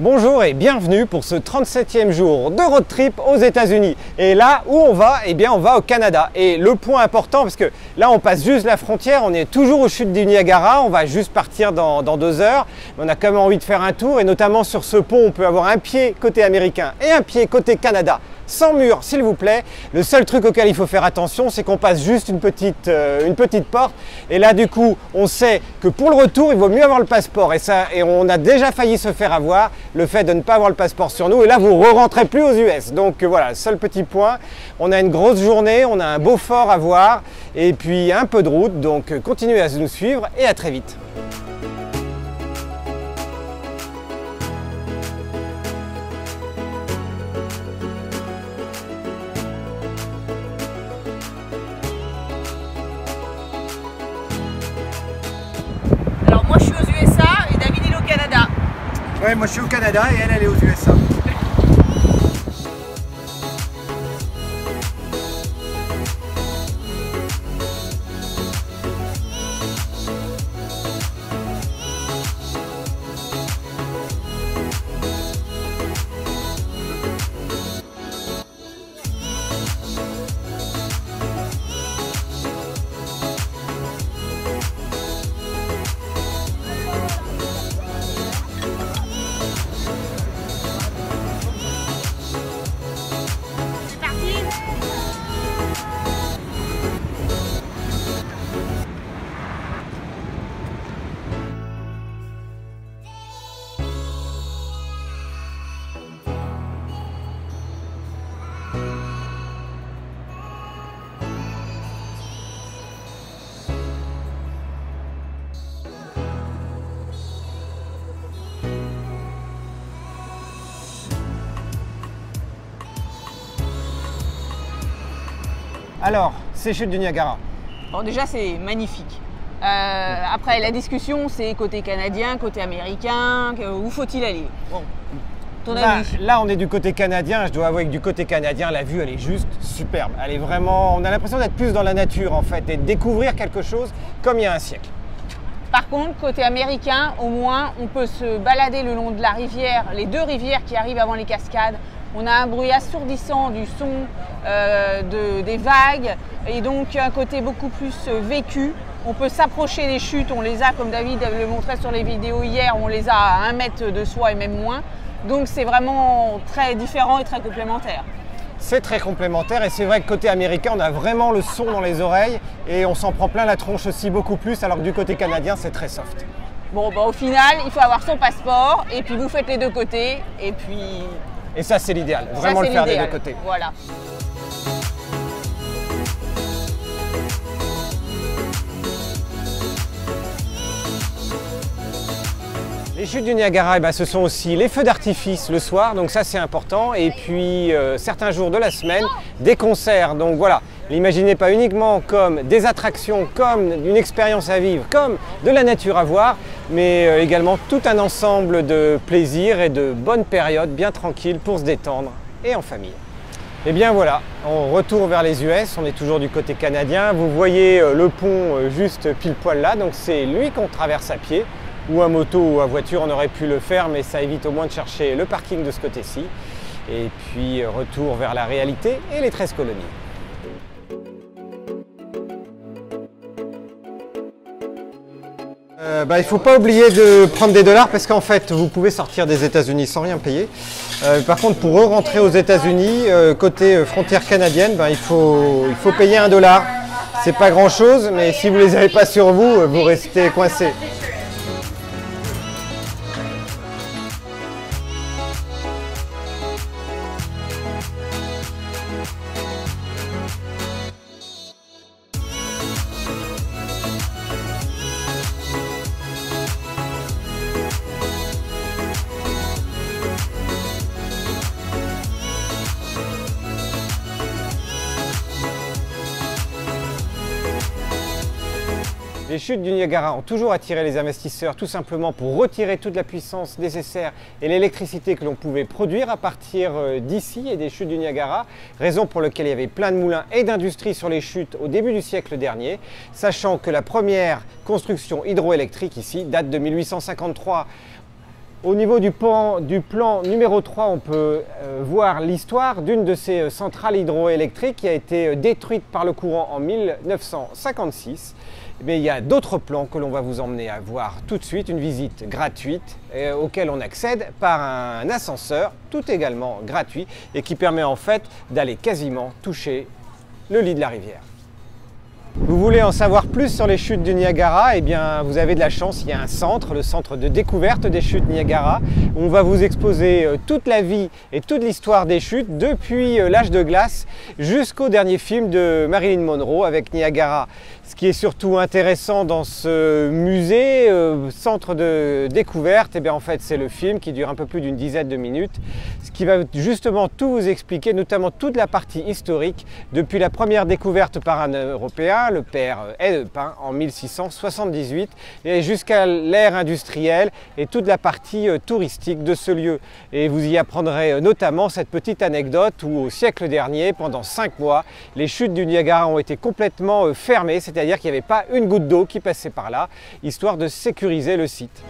Bonjour et bienvenue pour ce 37e jour de road trip aux États-Unis. Et là où on va, eh bien on va au Canada. Et le point important, parce que là on passe juste la frontière, on est toujours aux chutes du Niagara, on va juste partir dans 2 heures. Mais on a quand même envie de faire un tour et notamment sur ce pont, on peut avoir un pied côté américain et un pied côté Canada. Sans mur, s'il vous plaît. Le seul truc auquel il faut faire attention, c'est qu'on passe juste une petite porte. Et là, du coup, on sait que pour le retour, il vaut mieux avoir le passeport. Et on a déjà failli se faire avoir, le fait de ne pas avoir le passeport sur nous. Et là, vous ne re-rentrez plus aux US. Donc voilà, seul petit point. On a une grosse journée, on a un beau fort à voir. Et puis un peu de route. Donc continuez à nous suivre et à très vite. Moi je suis aux USA et David il est au Canada. Ouais, moi je suis au Canada et elle est aux USA. Alors, ces chutes du Niagara. Bon déjà c'est magnifique. Après la discussion c'est côté canadien, côté américain, où faut-il aller? Bon, ton avis? Là on est du côté canadien, je dois avouer que du côté canadien la vue elle est juste superbe. Elle est vraiment, on a l'impression d'être plus dans la nature en fait et de découvrir quelque chose comme il y a un siècle. Par contre, côté américain, au moins on peut se balader le long de la rivière, les 2 rivières qui arrivent avant les cascades. On a un bruit assourdissant du son des vagues et donc un côté beaucoup plus vécu. On peut s'approcher des chutes, on les a comme David le montrait sur les vidéos hier, on les a à 1 mètre de soi et même moins. Donc c'est vraiment très différent et très complémentaire. C'est très complémentaire et c'est vrai que côté américain on a vraiment le son dans les oreilles et on s'en prend plein la tronche aussi beaucoup plus alors que du côté canadien c'est très soft. Bon, au final il faut avoir son passeport et puis vous faites les 2 côtés et puis... Et ça c'est l'idéal, vraiment le faire des 2 côtés. Voilà. Les chutes du Niagara, ce sont aussi les feux d'artifice le soir, donc ça c'est important. Et puis certains jours de la semaine, des concerts. Donc voilà, n'imaginez pas uniquement comme des attractions, comme une expérience à vivre, comme de la nature à voir, mais également tout un ensemble de plaisirs et de bonnes périodes bien tranquilles pour se détendre et en famille. Et bien voilà, on retourne vers les US, on est toujours du côté canadien. Vous voyez le pont juste pile poil là, donc c'est lui qu'on traverse à pied. Ou à moto ou à voiture, on aurait pu le faire, mais ça évite au moins de chercher le parking de ce côté-ci. Et puis retour vers la réalité et les 13 colonies. Il ne faut pas oublier de prendre des dollars parce qu'en fait, vous pouvez sortir des États-Unis sans rien payer. Par contre, pour rentrer aux États-Unis, côté frontière canadienne, il faut payer $1. C'est pas grand-chose, mais si vous ne les avez pas sur vous, vous restez coincé. Les chutes du Niagara ont toujours attiré les investisseurs tout simplement pour retirer toute la puissance nécessaire et l'électricité que l'on pouvait produire à partir d'ici et des chutes du Niagara, raison pour laquelle il y avait plein de moulins et d'industries sur les chutes au début du siècle dernier, sachant que la première construction hydroélectrique ici date de 1853. Au niveau du plan numéro 3, on peut voir l'histoire d'une de ces centrales hydroélectriques qui a été détruite par le courant en 1956. Mais il y a d'autres plans que l'on va vous emmener à voir tout de suite, une visite gratuite auquel on accède par un ascenseur, tout également gratuit, et qui permet en fait d'aller quasiment toucher le lit de la rivière. Vous voulez en savoir plus sur les chutes du Niagara? Eh bien, vous avez de la chance, il y a un centre, le centre de découverte des chutes Niagara, où on va vous exposer toute la vie et toute l'histoire des chutes, depuis l'âge de glace jusqu'au dernier film de Marilyn Monroe avec Niagara. Ce qui est surtout intéressant dans ce musée, centre de découverte, eh bien, en fait, c'est le film qui dure un peu plus d'une dizaine de minutes, ce qui va justement tout vous expliquer, notamment toute la partie historique, depuis la première découverte par un Européen, le père Hennepin, en 1678, et jusqu'à l'ère industrielle et toute la partie touristique de ce lieu. Et vous y apprendrez notamment cette petite anecdote où au siècle dernier, pendant 5 mois, les chutes du Niagara ont été complètement fermées, c'est-à-dire qu'il n'y avait pas une goutte d'eau qui passait par là, histoire de sécuriser le site.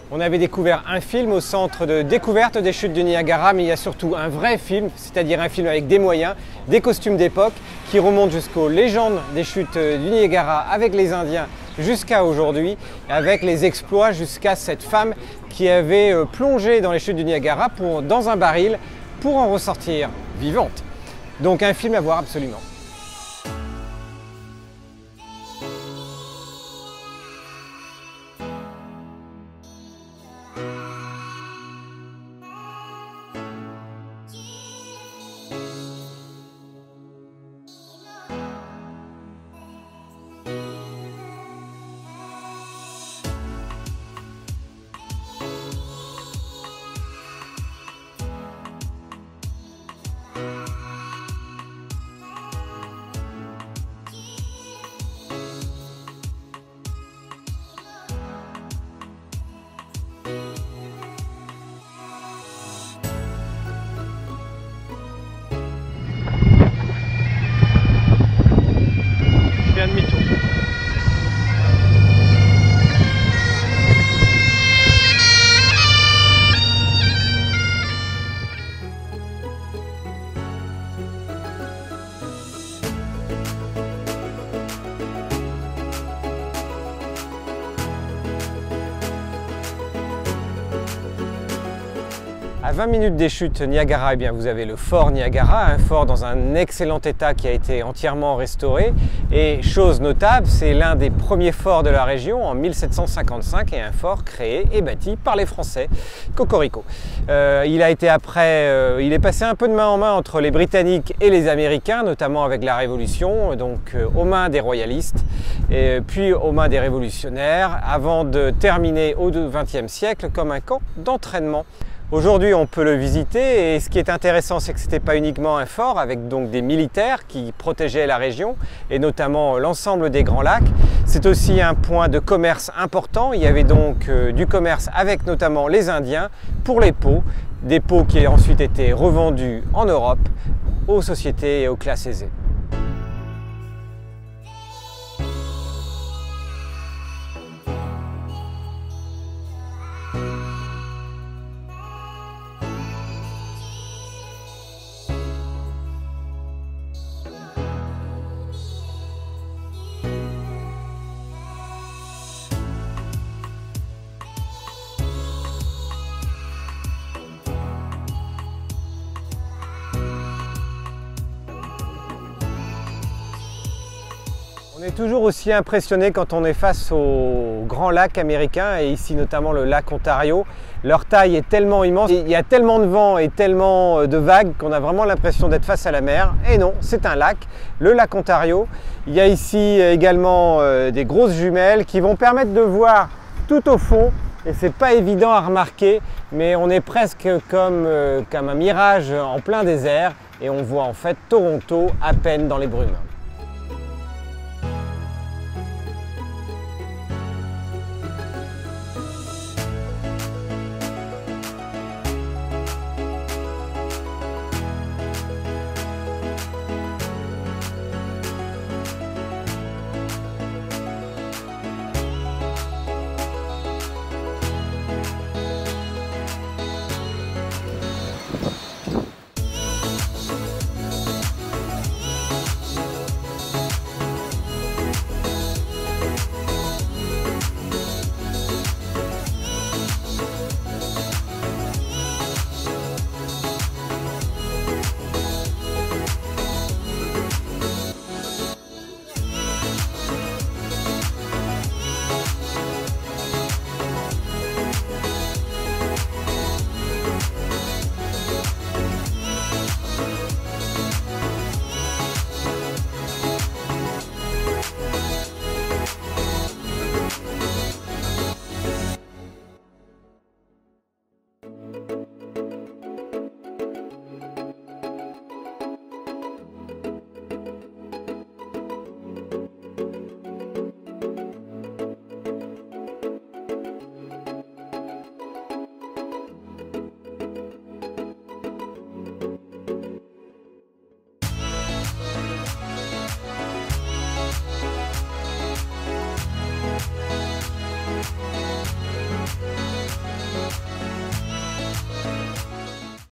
On avait découvert un film au centre de découverte des chutes du Niagara, mais il y a surtout un vrai film, c'est-à-dire un film avec des moyens, des costumes d'époque, qui remonte jusqu'aux légendes des chutes du Niagara avec les Indiens jusqu'à aujourd'hui, avec les exploits jusqu'à cette femme qui avait plongé dans les chutes du Niagara dans un baril pour en ressortir vivante. Donc un film à voir absolument. Demi-tour. À 20 minutes des chutes Niagara, eh bien, vous avez le fort Niagara, un fort dans un excellent état qui a été entièrement restauré. Et chose notable, c'est l'un des premiers forts de la région en 1755 et un fort créé et bâti par les Français. Cocorico. Il est passé un peu de main en main entre les Britanniques et les Américains, notamment avec la Révolution, donc aux mains des royalistes, et puis aux mains des révolutionnaires, avant de terminer au XXe siècle comme un camp d'entraînement. Aujourd'hui, on peut le visiter et ce qui est intéressant, c'est que ce n'était pas uniquement un fort avec donc des militaires qui protégeaient la région et notamment l'ensemble des Grands Lacs. C'est aussi un point de commerce important. Il y avait donc du commerce avec notamment les Indiens pour les peaux, des peaux qui ont ensuite été revendues en Europe aux sociétés et aux classes aisées. On est toujours aussi impressionné quand on est face aux grands lacs américains et ici notamment le lac Ontario. Leur taille est tellement immense, il y a tellement de vent et tellement de vagues qu'on a vraiment l'impression d'être face à la mer. Et non, c'est un lac, le lac Ontario. Il y a ici également des grosses jumelles qui vont permettre de voir tout au fond. Et c'est pas évident à remarquer, mais on est presque comme un mirage en plein désert et on voit en fait Toronto à peine dans les brumes.